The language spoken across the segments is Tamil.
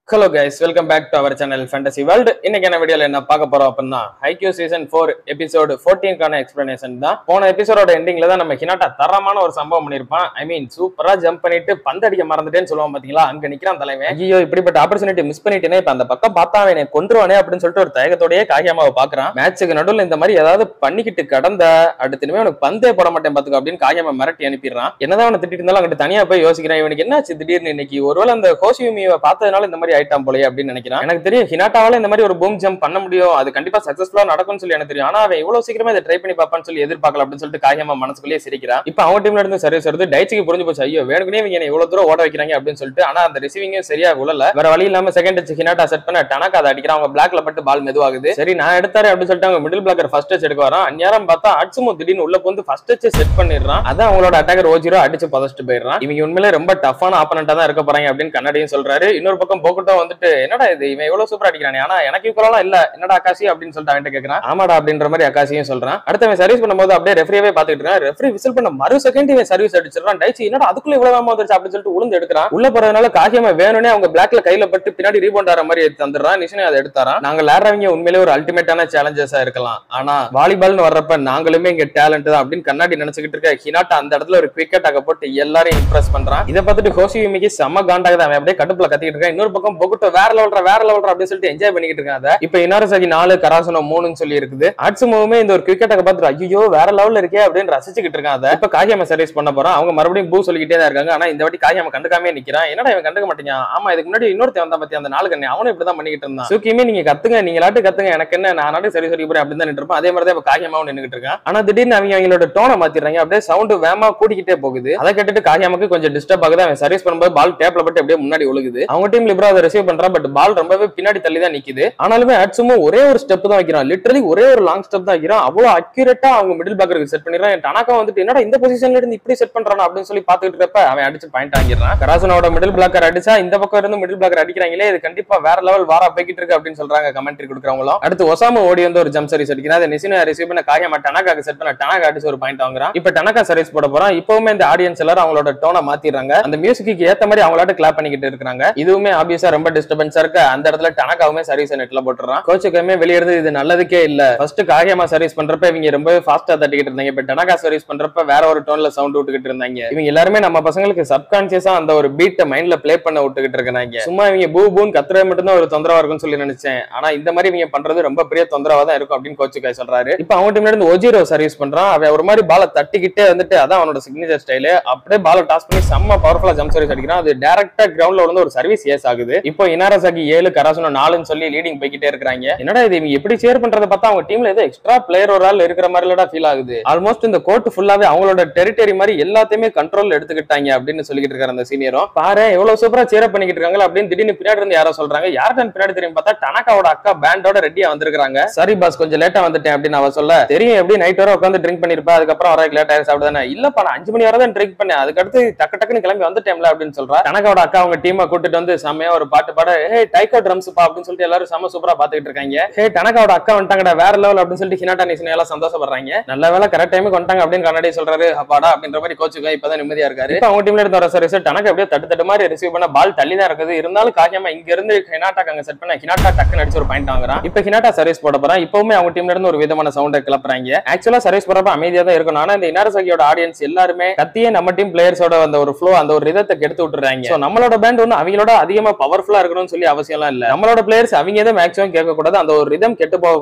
Hello guys, welcome back to our channel Fantasy World. இன்னைக்கான வீடியோல என்ன பார்க்க போறோம் அப்படின்னா IQ சீசன் 4 எபிசோட் 14 கான எக்ஸ்பிளனேஷன் தான். போன எபிசோடோட எண்டிங்ல தான் நம்ம ஹினாட்டா தரமான ஒரு சம்பவம் பண்ணிருப்பான். ஐ மீன் சூப்பரா ஜம்ப் பண்ணிட்டு பந்தடிக்க மறந்துட்டேன்னு சொல்லுவான் பாத்தீங்களா, அங்க நிக்கிறான் தலைவன். ஐயோ இப்படிப்பட்ட ஆப்பர்ச்சுனிட்டி மிஸ் பண்ணிட்டேனே, இப்ப அந்த பக்கம் பார்த்தா அவனை கொன்றுவானே அப்படின்னு சொல்லிட்டு ஒரு தயக்கத்தோடயே காகியமாவை பாக்குறான். மேட்சுக்கு நடுவில் இந்த மாதிரி ஏதாவது பண்ணிக்கிட்டு கடந்த அடுத்துமே அவனுக்கு பந்தே போட மாட்டேன் பாத்துக்க அப்படின்னு காகியமா மிரட்டி அனுப்பிடுறான். என்னதான் அவனை திட்டிட்டு இருந்தாலும் அங்கிட்டு தனியா போய் யோசிக்கிறான், இவனுக்கு என்னாச்சு திடீர்னு இன்னைக்கு, ஒருவேளை அந்த ஹோசியுமியை பார்த்ததுனால இந்த மாதிரி ஆயிட்டான் போலயே அப்படின்னு நினைக்கிறான். எனக்கு தெரியும் ஹினாட்டாவால இந்த மாதிரி ஒரு பூம் ஜம்ப் பண்ண முடியும், அது கண்டிப்பா சக்சஸ்ஃபுல்லா நடக்கும்னு சொல்லி எனக்கு தெரியும். ஆனா அவன் இவ்வளவு சீக்கிரமா இதை ட்ரை பண்ணி பார்ப்பான்னு சொல்லி எதிர்பார்க்கல அப்படின்னு சொல்லிட்டு காகியமா மனசுக்குள்ளேயே சிரிக்கிறான். இப்ப அவங்க டீம்ல இருந்து சர்வீஸ் வருது. டைச்சிக்கு புரிஞ்சு போச்சு, ஐயோ வேணுக்குனே இவங்க இவ்வளவு தூரம் ஓட வைக்கிறாங்க அப்படின்னு சொல்லிட்டு. ஆனா அந்த ரிசீவிங்கே சரியா உள்ள வேற வழி இல்லாம செகண்ட் டச் ஹினாட்டா செட் பண்ண டனக்கா அதை அடிக்கிறான். அவங்க பிளாக்ல பட்டு பால் மெதுவாகுது. சரி நான் எடுத்தாரு அப்படின்னு சொல்லிட்டு அவங்க மிடில் பிளாக்கர் ஃபர்ஸ்ட் டச் எடுக்க வரான். அந்நேரம் பார்த்தா அட்சுமோ திடீர்னு உள்ள வந்து ஃபர்ஸ்ட் டச் செட் பண்ணிடுறான். அதான் அவங்களோட அட்டாக்கர் ஓஜிரோ அடிச்சு பதச்சிட்டு போயிடுறான். இவங்க உண்மையிலே ரொம்ப டஃப்பான ஆப்பனண்டா தான் இருக்க போறாங்க அப்படின்னு கன்னடியும் சொல்றாரு. இன்னொரு பக்கம் போகட்டோ வந்துட்டு என்னடா இது இவன் எவ்வளவு சூப்பரா அடிக்கிறானே, ஆனா எனக்கு ஈக்குவலா இல்ல என்னடா அக்காசி அப்படின்னு சொல்லிட்டு அவன்கிட்ட கேக்குறான். ஆமாடா அப்படின்ற மாதிரி அக்காசியும் சொல்றான். அடுத்தவன் சர்வீஸ் பண்ணும்போது அப்படியே ரெஃப்ரியே பாத்துட்டு இருக்கான். ரெஃப்ரி விசில் பண்ண மறு செகண்ட் இவன் சர்வீஸ் அடிச்சிடறான். டைச்சி என்னடா அதுக்குள்ள இவ்வளவு வேகமா வந்துருச்சு அப்படின்னு சொல்லிட்டு உளுந்து எடுக்கிறான். உள்ள போறதுனால காகியமா வேணும்னே அவங்க பிளாக்ல கையில பட்டு பின்னாடி ரீபவுண்ட் ஆற மாதிரி தந்துடுறான். நிஷனே அதை எடுத்தாரான். நாங்க விளையாடுறவங்க உண்மையிலே ஒரு அல்டிமேட்டான சேலஞ்சஸா இருக்கலாம், ஆனா வாலிபால்னு வர்றப்ப நாங்களுமே இங்க டேலண்ட் தான் அப்படின்னு கண்ணாடி நினைச்சுக்கிட்டு இருக்க ஹினாட்டா அந்த இடத்துல ஒரு கிரிக்கெட் ஆக போட்டு எல்லாரையும் இம்ப்ரெஸ் பண்றான். இதை பார்த்துட்டு ஹோசியுமிக்கு செம்ம காண்டாக அவன் அப்படியே கடுப்புல கத்திக்கிட்டு இருக்கான். இன்னொரு பக்கம் போகட்டோ வேற லெவல்ற அப்படின்னு சொல்லிட்டு என்ஜாய் பண்ணிக்கிட்டு இருக்காங்க. இப்ப இனாரசாகி 4 கராசனோ 3 சொல்லி இருக்குது. ஆட்சுமோவுமே இந்த ஒரு கிரிக்கெட்டை பார்த்துட்டு ஐயோ வேற லெவல்ல இருக்கே அப்படின்னு ரசிச்சுக்கிட்டு இருக்காங்க. இப்ப காகியமா சர்வீஸ் பண்ண போறான். அவங்க மறுபடியும் பூ சொல்லிக்கிட்டே தான் இருக்காங்க. ஆனா இந்த வாட்டி காகியமா கண்டுக்காமே நிக்கிறான். என்னடா இவன் கண்டுக்க மாட்டேங்க. ஆமா இதுக்கு முன்னாடி இன்னொருத்தன் வந்தா பத்தி அந்த 4 கண்ணே அவனும் இப்படிதான் பண்ணிக்கிட்டு இருந்தான். சூக்கியுமே நீங்க கத்துங்க, நீங்க லாட்டு கத்துங்க, எனக்கு என்ன நான் நாட்டு சரி சொல்லி போறேன் அப்படின்னு தான் நின்றுப்பான். அதே மாதிரி தான் இப்ப காகியமாவும் நின்னுகிட்டு இருக்கான். ஆனா திடீர்னு அவங்களோட டோனை மாத்திடுறாங்க. அப்படியே சவுண்ட் வேமா கூட்டிக்கிட்டே போகுது. அதை கேட்டுட்டு காகியமாக்கு கொஞ்சம் டிஸ்டர்ப் ஆகுது. அவன் சர்வீஸ் பண்ணும்போது பால் டேப்ல பட்டு அப்படியே முன்னாடி ஒழுகுது. அவங்க டீம் லிப்ரா அதை ரிசீவ் பண்றான். பட் பால் ரொம்பவே பின்னாடி தள்ளி தான் நிக்குது. ஆனாலுமே அட்சுமோ ஒரே ஒரு ஸ்டெப் தான் வைக்கிறான். லிட்டரலி ஒரே ஒரு லாங் ஸ்டெப் தான் வைக்கிறான். அவ்வளவு அக்யூரேட்டா அவங்க மிடில் பிளாக்கருக்கு செட் பண்ணிடுறான். டனக்கா வந்துட்டு என்னடா இந்த பொசிஷன்ல இருந்து இப்படி செட் பண்றானா அப்படின்னு சொல்லி பாத்துக்கிட்டு இருப்ப அவன் அடிச்சு பாயிண்ட் வாங்கிடுறான். கராசனோட மிடில் பிளாக்கர் அடிச்சா இந்த பக்கம் இருந்து மிடில் பிளாக்கர் அடிக்கிறாங்களே, இது கண்டிப்பா வேற லெவல் வாரா போய்கிட்டு இருக்கு அப்படின்னு சொல்றாங்க கமெண்ட்ரி கொடுக்குறவங்களும். அடுத்து ஒசாமு ஓடி வந்து ஒரு ஜம்ப் சர்வீஸ் அடிக்கிறான். அதை நிசினா ரிசீவ் பண்ண காகியமா டனக்காக்கு செட் பண்ண டனக்கா அடிச்சு ஒரு பாயிண்ட் வாங்குறான். இப்ப டனக்கா சர்வீஸ் போட போறான். இப்பவுமே இந்த ஆடியன்ஸ் எல்லாரும் அவங்களோட டோனை மாத்திடுறாங்க. அந்த மியூசிக்கு ஏத்த மாதிரி அவங்களாட்ட கிளாப் பண்ணிக்கிட்டு இருக்காங்க. இதுவுமே ஆப்வியஸா ரொம்ப டிஸ்டர்பன்ஸா இருக்கு. அந்த இடத்துல டனக்காவுமே சர்வீஸ் நெட்ல போட்டுறான். கோச்சுக்குமே வெளியிடுறது இது நல்லதுக்கே இல்ல. ஃபர்ஸ்ட் காகியமா சர்வீஸ் பண்றப்ப இவங்க ரொம்பவே ஃபாஸ்டா தட்டிக்கிட்டு இருந்தாங்க. இப்ப டனக்கா சர்வீஸ் பண்றப்ப வேற ஒரு டோன்ல சவுண்ட் விட்டுக்கிட்டு இருந்தாங்க. இவங்க எல்லாருமே நம்ம பசங்களுக்கு சப்கான்சியஸா அந்த ஒரு பீட்டை மைண்ட்ல பிளே பண்ண விட்டுக்கிட்டு இருக்காங்க. சும்மா இவங்க பூ பூன்னு கத்துறது மட்டும் தான் ஒரு தொந்தரவா இருக்கும்னு சொல்லி நினைச்சேன். ஆனா இந்த மாதிரி இவங்க பண்றது ரொம்ப பெரிய தொந்தரவா தான் இருக்கும் அப்படின்னு கோச்சுக்காய் சொல்றாரு. இப்ப அவங்க டீம்ல இருந்து ஓஜிரோ சர்வீஸ் பண்றான். அவன் ஒரு மாதிரி பாலை தட்டிக்கிட்டே வந்துட்டு அதான் அவனோட சிக்னேச்சர் ஸ்டைலு. அப்படியே பாலை டாஸ் பண்ணி செம்ம பவர்ஃபுல்லா ஜம்ப் சர்வீஸ் அடிக்கிறான். அது டைரக்டா கிரவுண்ட்ல வந்து ஒரு சர்வீஸ் ஏஸ் ஆகுது. இப்போ இனாரசாகி 7 கராசனோ 4 சொல்லி லீடிங் போய்கிட்டே இருக்காங்க. என்னடா இது இவங்க எப்படி ஷேர் பண்றத பார்த்தா அவங்க டீம்ல ஏதோ எக்ஸ்ட்ரா பிளேயர் ஒரு ஆள் இருக்கிற மாதிரி இல்லடா ஃபீல் ஆகுது. ஆல்மோஸ்ட் இந்த கோர்ட் ஃபுல்லாவே அவங்களோட டெரிட்டரி மாதிரி எல்லாத்தையுமே கண்ட்ரோல் எடுத்துக்கிட்டாங்க அப்படின்னு சொல்லிட்டு இருக்காரு அந்த சீனியரும். பாரு எவ்வளவு சூப்பரா சேர் பண்ணிக்கிட்டு இருக்காங்க அப்படின்னு திடீர்னு பின்னாடி இருந்து யாரோ சொல்றாங்க. யார்தான் பின்னாடி தெரியும் பார்த்தா டனக்காவோட அக்கா பேண்டோட ரெடியா வந்திருக்காங்க. சாரி பாஸ் கொஞ்சம் லேட்டா வந்துட்டேன் அப்படின்னு அவ சொல்ல, தெரியும் எப்படி நைட் வரை உட்காந்து ட்ரிங்க் பண்ணிருப்பா, அதுக்கப்புறம் வர லேட் ஆயிரு சாப்பிடுதானே. இல்லப்பா நான் 5 மணி வரை தான் ட்ரிங்க் பண்ணேன், அதுக்கடுத்து டக்குன்னு கிளம்பி வந்துட்டேன்ல அப்படின்னு சொல்றா. டனக்காவோட அக்கா அவங்க டீமை கூட்டிட்டு வந்து செம்மையா ஒரு பாட்டு பாட ஹே டைகோ ட்ரம்ஸ் பா அப்படின்னு சொல்லிட்டு எல்லாரும் செம்ம சூப்பரா பாத்துக்கிட்டு இருக்காங்க. ஹே டனக்காவோட அக்கா வந்துட்டாங்கடா வேற லெவல் அப்படின்னு சொல்லிட்டு ஹினாட்டா நிஷனே எல்லாம் சந்தோஷப்படுறாங்க. நல்ல வேலை கரெக்ட் டைமுக்கு வந்துட்டாங்க அப்படின்னு கண்ணாடி சொல்றாரு. அப்பாடா அப்படின்ற மாதிரி கோச்சுக்கு இப்பதான் நிம்மதியா இருக்காரு. இப்ப அவங்க டீம்ல இருந்து வர சர்வீஸ் டனக்கா அப்படியே தட்டு மாதிரி ரிசீவ் பண்ண பால் தள்ளி தான் இருக்குது. இருந்தாலும் காகியமா இங்க இருந்து ஹினாட்டா அங்க செட் பண்ண ஹினாட்டா டக்குன்னு அடிச்சு ஒரு பாயிண்ட் வாங்குறான். இப்ப ஹினாட்டா சர்வீஸ் போட போறான். இப்பவுமே அவங்க டீம்ல இருந்து ஒரு விதமான சவுண்டை கிளப்புறாங்க. ஆக்சுவலா சர்வீஸ் போறப்ப அமைதியா தான் இருக்கணும். ஆனா இந்த இனாரசாகியோட ஆடியன்ஸ் எல்லாருமே கத்தியே நம்ம டீம் பிளேயர்ஸோட அந்த ஒரு ஃப்ளோ அந்த ஒரு ரிதத்தை கெடுத்து விட்டுறாங்க. சோ நம்மளோட பேண்ட் ஒண்ணு அவங்களோட அதிகமா பவர்ஃபுல்லா இருக்கணும்னு சொல்லி அவசியம்லாம் இல்ல. நம்மளோட பிளேயர்ஸ் அவங்க தான் மேக்ஸிமம் கேட்க கூடாது, அந்த ஒரு ரிதம் கெட்டு போக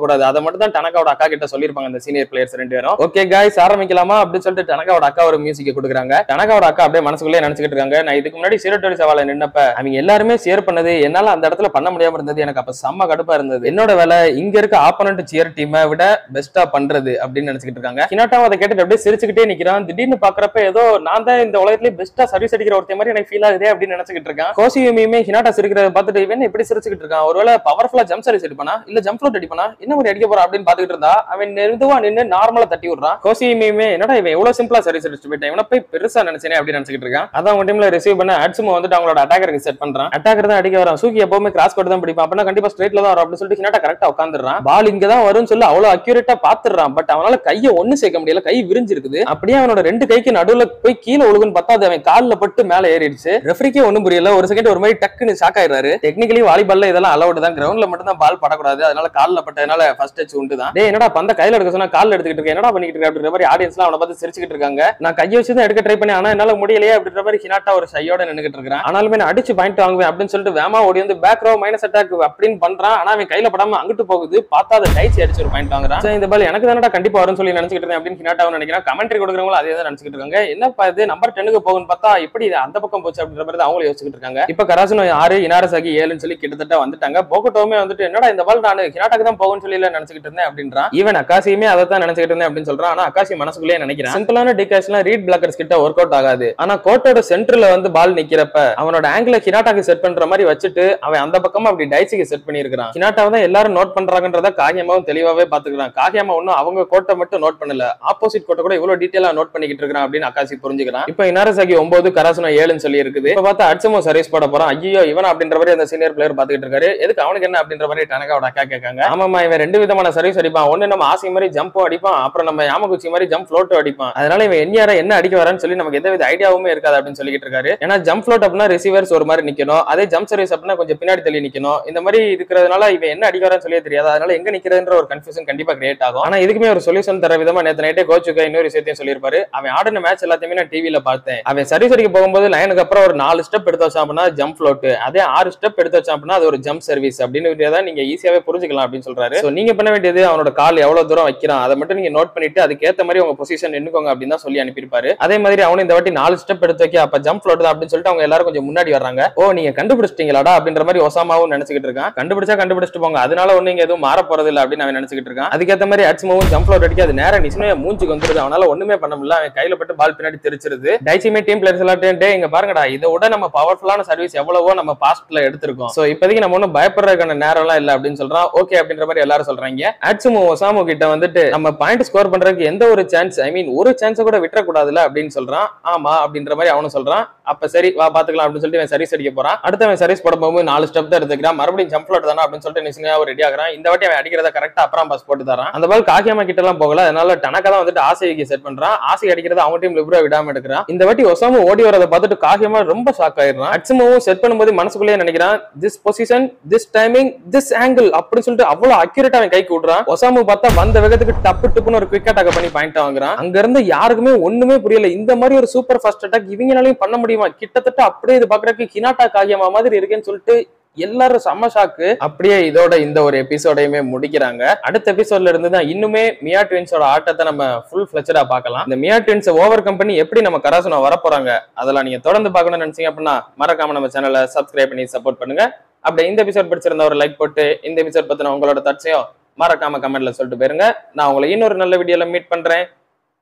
கூடாது. அதை மட்டும் தான் டனக்காவோட அக்கா கிட்ட சொல்லிருப்பாங்க அந்த சீனியர் பிளேயர்ஸ் 2 பேரும். ஓகே गाइस ஆரம்பிக்கலாமா அப்படின்னு சொல்லிட்டு டனக்காவோட அக்கா ஒரு மியூசிக் கொடுக்குறாங்க. டனக்காவோட அக்கா அப்படியே மனசுக்குள்ளே நினைச்சிட்டு இருக்காங்க. நான் இதுக்கு முன்னாடி 0-20 சவாலை நின்னப்ப அவங்க எல்லாருமே ஷேர் பண்ணது என்னால அந்த இடத்துல பண்ண முடியாம இருந்தது. எனக்கு அப்ப செம்ம கடுப்பா இருந்தது. என்னோட வேலை இங்க இருக்க ஆப்போனன்ட் சியர் டீமை விட பெஸ்டா பண்றது அப்படின்னு நினைச்சிட்டு இருக்காங்க. ஹினாட்டாவும் அதை கேட்டுட்டு அப்படியே சிரிச்சுக்கிட்டே நிக்கிறான். திடீர்னு பாக்குறப்ப ஏதோ நான் தான் இந்த உலகத்திலேயே பெஸ்டா சர்வீஸ் அடிக்கிற ஒருத்த மாதிரி எனக்கு ஃபீல் ஆகுதே அப்படின்னு நினைச்சிட்டு இருக்கான். கோசியுமியுமே ஹினாட்டா சிரிக்கிறத பார்த்துட்டு இவன் இப்படி சிரிச்சுக்கிட்டு இருக்கான். ஒருவேளை பவர்ஃபுல்லா ஜம்ப் சர்வீஸ் அடிப்பானா இல்ல ஜம்ப் ஃப்ளோட் அடிப்பானா என்ன மாதிரி அடிக்க போறா அப்படின்னு பாத்துக்கிட்டு இருந்தா அவன் மெதுவா நின்னு நார்மலா தட்டி விடுறான். கோசியுமியுமே என்னடா இவன் எவ்வளவு சிம்பிளா சர்வீஸ் அடிச்சுட்டு போயிட்டான், இவனை போய் பெருசா நினைச்சேனே அப்படின்னு நினைச்சிட்டு இருக்கான். அதான் அவங்க டீம்ல ரிசீவ் பண்ண அட்சுமோ வந்துட்டு அவங்களோட அட்டாக்கருக்கு செட் பண்றான். அட்டாக்கர் தான் அடிக்க வரான். சூக்கி எப்பவுமே கிராஸ் கோட் தான் பிடிப்பான். அப்படின்னா கண்டிப்பா ஸ்ட்ரைட்ல தான் வரும் அப்படின்னு சொல்லிட்டு ஹினாட்டா கரெக்டா உட்காந்துறான். பால் இங்க தான் வரும்னு சொல்லி அவ்வளவு அக்யூரேட்டா பாத்துறான். பட் அவனால கையை ஒண்ணு சேர்க்க முடியல, கை விரிஞ்சிருக்குது. அப்படியே அவனோட 2 கைக்கு நடுவுல போய் கீழே ஒழுகுன்னு பார்த்தா அது அவன் கால்ல பட்டு மேல ஏறிடுச்சு. ரெஃப்ரிக்கே ஒண்ணும் புரியல. ஒரு செகண்ட் ஒரு மாதிரி டக்குன்னு ஷாக் ஆயிடுறாரு. டெக்னிக்கலி வாலிபால்ல இதெல்லாம் அலௌட் தான், கிரவுண்ட்ல மட்டும் தான் பால் படக்கூடாது, அதனால கால்ல பட்டதுனால ஃபர்ஸ்ட் டச் உண்டு தான். டேய் என்னடா பந்த கையில எடுக்க சொன்னா கால்ல எடுத்துக்கிட்டு இருக்க, என்னடா பண்ணிட்டு இருக்க அப்படின்ற மாதிரி ஆடியன்ஸ்லாம் அவனை பார்த்து சிரிச்சுக்கிட்டு இருக்காங்க. நான் கையை வச்சு தான் எடுக்க ட்ரை பண்ணி, ஆனா என்னால முடியலையே அப்படின்ற மாதிரி ஹினாட்டா ஒரு ஷையோட நின்னுகிட்டு இருக்கான். ஆனாலுமே நான் அடிச்சு பாயிண்ட் வாங்குவேன் அப்படின்னு சொல்லிட்டு வேமா ஓடி வந்து பேக் ரோ மைனஸ் அட்டாக் அப்படின்னு பண்றான். ஆனா அவன் கையில படாம அங்கிட்டு போகுது, பார்த்தா அதை டைச்சி அடிச்சு ஒரு பாயிண்ட் வாங்குறான். இந்த பால் எனக்கு தானடா கண்டிப்பா வரும்னு சொல்லி நினைச்சிட்டு இருந்தேன் அப்படின்னு ஹினாட்டாவும் நினைக்கிறேன். கமெண்ட்ரி கொடுக்குறவங்களும் அதே தான் நினைச்சிட்டு இருக்காங்க. என்னப்பா இது நம்பர் 10க்கு போகும்னு பார்த்தா இப்படி அந்த பக்கம் போச்சு அப்படின்ற மாதிரி அவங்க யோசிச்சுட்டு இருக்காங்க. இப்ப கராசுனோ 6 இனாரசாகி 7ன்னு சொல்லி கிட்டத்தட்ட வந்துட்டாங்க. போகட்டோமே வந்துட்டு என்னடா இந்த பால் நான் ஹினாட்டாக்கு தான் போகும்னு சொல்லி நினைச்சிட்டு இருந்தேன் அப்படின்றான். ஈவன் அக்காசியுமே அதை தான் நினைச்சிட்டு இருந்தேன் அப்படின்னு சொல்றான். ஆனா அக்காசி மனசுக்குள்ளே நினைக்கிறான், சிம்பிளான டிகாஷ்லாம் ரீட் பிளாக்கர்ஸ் கிட்ட ஒர்க் அவுட் ஆகாது. ஆனா கோர்ட்டோட சென்டர்ல வந்து பால் நிக்கிறப்ப அவனோட ஆங்கிள் ஹினாட்டாக்கு செட் பண்ற மாதிரி வச்சுட்டு அவன் அந்த பக்கம் அப்படி டைச்சிக்கு செட் பண்ணிருக்கான். ஹினாட்டாவை தான் எல்லாரும் நோட் பண்றாங்கன்றத காகியமாவும் தெளிவாவே பாத்துக்கிறான். காகியமா ஒன்னும் அவங்க கோட்டை மட்டும் நோட் பண்ணல, ஆப்போசிட் கோட்டை கூட இவ்வளவு டீடைலா நோட் பண்ணிக்கிட்டு இருக்கான் அப்படின்னு அக்காசி புரிஞ்சுக்கிறான். இப்ப இனாரசாகி 9 கராசுனோ 7ன்னு சொல்லி இருக்குது. இப்ப பார்த்தா அட்சமோ சர்வீஸ் போட போறான். ஐயோ இவன் அப்படின்ற மாதிரி அந்த சீனியர் பிளேயர் பாத்துக்கிட்டு இருக்காரு. எதுக்கு அவனுக்கு என்ன அப்படின்ற மாதிரி டனகாவோட அக்கா கேட்காங்க. ஆமாமா இவன் 2 விதமான சர்வீஸ் அடிப்பான். ஒன்னு நம்ம ஆசி மாதிரி ஜம்பும் அடிப்பான், அப்புறம் நம்ம யாமகுச்சி மாதிரி ஜம்ப் ஃப்ளோட்டும் அடிப்பான். அதனால இவன் என்ன அடிக்க வரான்னு சொல்லி நமக்கு எந்த வித ஐடியாவுமே இருக்காது அப்படின்னு சொல்லிட்டு இருக்காரு. ஏன்னா ஜம்ப் ஃப்ளோட் அப்படின்னா ரிசீவர்ஸ் ஒரு மாதிரி நிக்கணும், அதே ஜம்ப் சர்வீஸ் அப்படின்னா கொஞ்சம் பின்னாடி தள்ளி நிக்கணும். இந்த மாதிரி இருக்கிறதுனால இவன் என்ன அடிக்க வரான்னு சொல்லியே தெரியாது. அதனால எங்க நிக்கிறதுன்ற ஒரு கன்ஃபியூஷன் கண்டிப்பா கிரியேட் ஆகும். ஆனா இதுக்குமே ஒரு சொல்யூஷன் தர விதமா நேத்து நைட்டே கோச்சுக்க இன்னொரு விஷயத்தையும் சொல்லியிருப்பாரு. அவன் ஆடின மேட்ச் எல்லாத்தையுமே நான் டிவில பார்த்தேன். அவன் சர்வீஸ் அடிக்க போகும்போது லைனுக்கு அப்புறம் ஒரு 4 ஸ்டெப் எடுத்து வச்சான் அப்படின்னா ஜம்ப் ஃப்ளோட், அதே 6 ஸ்டெப் எடுத்து வச்சான் அப்படின்னா அது ஒரு ஜம்ப் சர்வீஸ் அப்படின்னு நீங்க ஈஸியாவே புரிஞ்சுக்கலாம் அப்படின்னு சொல்றாரு. சோ நீங்க பண்ண வேண்டியது அவனோட கால் எவ்வளவு தூரம் வைக்கிறான் அதை மட்டும் நீங்க நோட் பண்ணிட்டு அதுக்கேற்ற மாதிரி உங்க பொசிஷன் நின்னுக்கோங்க அப்படின்னு தான் சொல்லி அனுப்பியிருப்பாரு. அதே மாதிரி அவனு இந்த வாட்டி 4 ஸ்டெப் எடுத்து வைக்க, அப்ப ஜம்ப் ஃப்ளோட் தான் அப்படின்னு சொல்லிட்டு அவங்க எல்லாரும் கொஞ்சம் முன்னாடி வர்றாங்க. ஓ நீங்க கண்டுபிடிச்சிட்டீங்களாடா அப்படின்ற மாதிரி ஒசாமாவும் நினைச்சுக்கிட்டு இருக்கான். கண்டுபிடிச்சிட்டு போங்க, அதனால ஒண்ணு இங்க எதுவும் மாற போறது இல்ல அப்படின்னு அவன் நினைச்சுக்கிட்டு இருக்கான். அதுக்கேற்ற மாதிரி அட்சுமாவும் ஜம்ப் ஃப்ளோட் அடிக்க அது நேரா நிச்சயமா மூஞ்சுக்கு வந்துருது. அவனால ஒண்ணுமே பண்ண முடியல, அவன் கையில பட்டு பால் பின்னாடி தெரிச்சிருது. டைச்சிமே டீம் பிளேயர்ஸ் எல்லாம் இங்க பாருங்கடா இதை விட நம்ம பவர்ஃபுல்லான சர்வீஸ் எவ்வளவோ நம்ம பாஸ்ட்ல எடுத்திருக்கோம். சோ இப்போதைக்கு நம்ம ஒன்னும் பயப்படுறதுக்கான நேரம் எல்லாம் இல்ல அப்படின்னு சொல்றான். ஓகே அப்படின்ற மாதிரி எல்லாரும் சொல்றாங்க. அட்சுமோ ஒசாமு கிட்ட வந்துட்டு நம்ம பாயிண்ட் ஸ்கோர் பண்றதுக்கு எந்த ஒரு சான்ஸ், ஐ மீன் ஒரு சான்ஸ் கூட விட்டுற கூடாதுல அப்படின்னு சொல்றான். ஆமா அப்படின்ற மாதிரி அவனும் சொல்றான். அப்ப சரி வா பாத்துக்கலாம் அப்படின்னு சொல்லிட்டு அவன் சர்வீஸ் அடிக்க போறான். அடுத்து அவன் சர்வீஸ் போட போகும்போது 4 ஸ்டெப் தான் எடுத்துக்கிறான். மறுபடியும் ஜம்ப் ஃப்ளோட் தானே அப்படின்னு சொல்லிட்டு நிச்சயமா ரெடி ஆகிறான். இந்த வாட்டி அவன் அடிக்கிறத கரெக்டா அப்புறம் பாஸ் போட்டு தரான். அந்த பால் காகியமா கிட்ட எல்லாம் போகல, அதனால டனக்கா தான் வந்துட்டு ஆசைக்கு செட் பண்றான். ஆசை அடிக்கிறத அவங்க டீம் லிபரா விடாம எடுக்கிறான். இந்த வாட்டி ஒசாமு ஓடி வரதை பார்த்துட்டு காகியமா ரொம்ப ஷாக் ஆயிடுறான். அட்சுமாவும் செட் பண்ணும்போது மனசுக்குள்ளேயே நினைக்கிறான், this position, this timing, this angle அப்படின்னு சொல்லிட்டு அவ்வளவு அக்யூரேட்டா அவன் கைக்கு விடுறான். ஒசாமு பார்த்தா வந்த வேகத்துக்கு டப்பு டுப்புன்னு ஒரு குவிக் அட்டாக் பண்ணி பாயிண்ட் வாங்குறான். அங்க இருந்து யாருக்குமே ஒண்ணுமே புரியல, இந்த மாதிரி ஒரு சூப்பர் ஃபாஸ்ட் அட்டாக் இவங்களாலையும் பண்ண முடியுமா, கிட்டத்தட்ட அப்படியே இது பாக்குறதுக்கு ஹினாட்டா காகியமா மாதிரி இருக்குன்னு சொல்லிட்டு எல்லாரும் செம்ம ஷாக்கு. அப்படியே இதோட இந்த ஒரு எபிசோடையுமே முடிக்கிறாங்க. அடுத்த எபிசோட்ல இருந்து தான் இன்னுமே மியா ட்வின்ஸோட ஆட்டத்தை நம்ம ஃபுல் ஃபிளெஜ்டா பார்க்கலாம். இந்த மியா ட்வின்ஸ் ஓவர் கம்பெனி எப்படி நம்ம கராசுனோ வரப்போறாங்க அதெல்லாம் நீங்க தொடர்ந்து பார்க்கணும்னு நினைச்சீங்க அப்படின்னா மறக்காம நம்ம சேனலை சப்ஸ்கிரைப் பண்ணி சப்போர்ட் பண்ணுங்க. அப்படியே இந்த எபிசோட் பிடிச்சிருந்தா ஒரு லைக் போட்டு இந்த எபிசோட் பத்தின உங்களோட தட்சையும் மறக்காம கமெண்ட்ல சொல்லிட்டு போயிருங்க. நான் உங்களை இன்னொரு நல்ல வீடியோல மீட் பண்றேன்.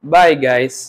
Bye guys.